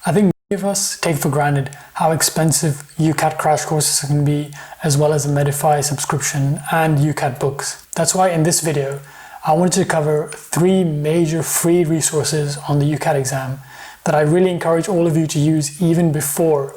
I think many of us take for granted how expensive UCAT crash courses can be, as well as the Medify subscription and UCAT books. That's why in this video, I wanted to cover 3 major free resources on the UCAT exam that I really encourage all of you to use even before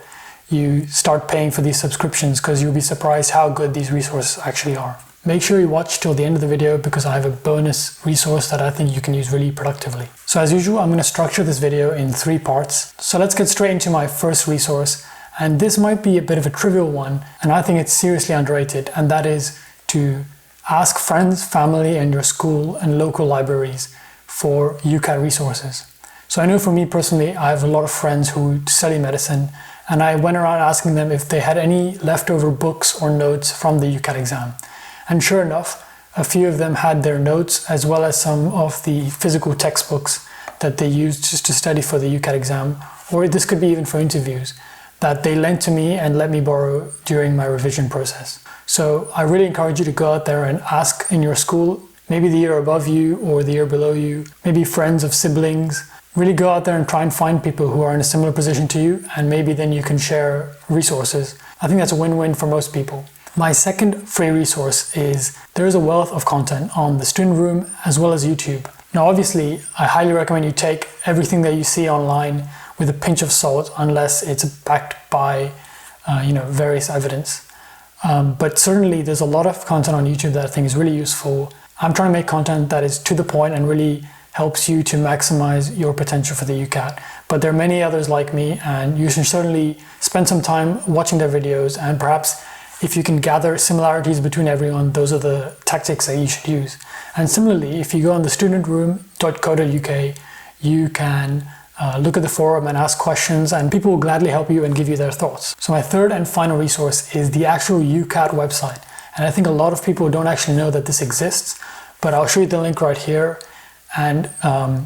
you start paying for these subscriptions, because you'll be surprised how good these resources actually are. Make sure you watch till the end of the video because I have a bonus resource that I think you can use really productively. So as usual, I'm going to structure this video in 3 parts. So let's get straight into my first resource. And this might be a bit of a trivial one, and I think it's seriously underrated, and that is to ask friends, family, and your school and local libraries for UCAT resources. So I know for me personally, I have a lot of friends who study medicine, and I went around asking them if they had any leftover books or notes from the UCAT exam. And sure enough, a few of them had their notes as well as some of the physical textbooks that they used just to study for the UCAT exam, or this could be even for interviews, that they lent to me and let me borrow during my revision process. So I really encourage you to go out there and ask in your school, maybe the year above you or the year below you, maybe friends of siblings. Really go out there and try and find people who are in a similar position to you, and maybe then you can share resources. I think that's a win-win for most people. My second free resource is there is a wealth of content on the Student Room as well as YouTube. Now obviously, I highly recommend you take everything that you see online with a pinch of salt unless it's backed by various evidence. But certainly there's a lot of content on YouTube that I think is really useful. I'm trying to make content that is to the point and really helps you to maximize your potential for the UCAT. But there are many others like me, and you should certainly spend some time watching their videos, and perhaps if you can gather similarities between everyone, those are the tactics that you should use. And similarly, if you go on the studentroom.co.uk, you can look at the forum and ask questions, and people will gladly help you and give you their thoughts. So my third and final resource is the actual UCAT website. And I think a lot of people don't actually know that this exists, but I'll show you the link right here. And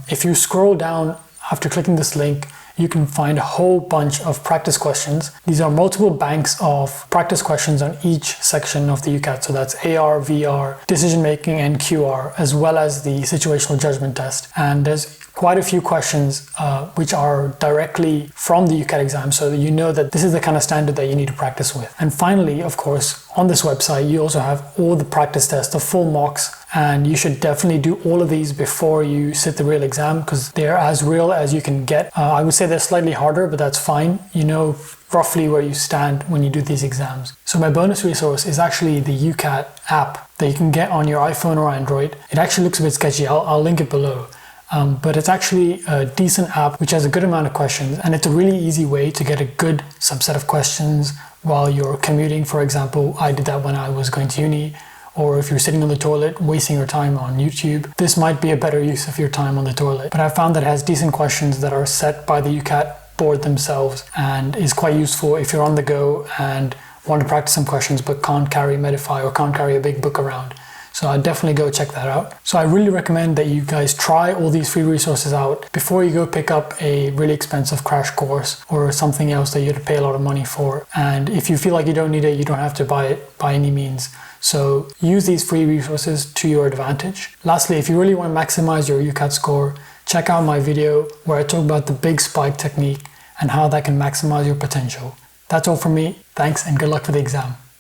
if you scroll down after clicking this link, you can find a whole bunch of practice questions. These are multiple banks of practice questions on each section of the UCAT. So that's AR, VR, decision making, and QR, as well as the situational judgment test. And there's quite a few questions which are directly from the UCAT exam, so that you know that this is the kind of standard that you need to practice with. And finally, of course, on this website, you also have all the practice tests, the full mocks, and you should definitely do all of these before you sit the real exam, because they're as real as you can get. I would say they're slightly harder, but that's fine. You know roughly where you stand when you do these exams. So my bonus resource is actually the UCAT app that you can get on your iPhone or Android. It actually looks a bit sketchy. I'll link it below. But it's actually a decent app which has a good amount of questions, and it's a really easy way to get a good subset of questions while you're commuting. For example, I did that when I was going to uni, or if you're sitting on the toilet wasting your time on YouTube. This might be a better use of your time on the toilet. But I found that it has decent questions that are set by the UCAT board themselves, and is quite useful if you're on the go and want to practice some questions but can't carry Medify or can't carry a big book around. So I'd definitely go check that out. So I really recommend that you guys try all these free resources out before you go pick up a really expensive crash course or something else that you have to pay a lot of money for. And if you feel like you don't need it, you don't have to buy it by any means. So use these free resources to your advantage. Lastly, if you really want to maximize your UCAT score, check out my video where I talk about the big spike technique and how that can maximize your potential. That's all from me. Thanks and good luck for the exam.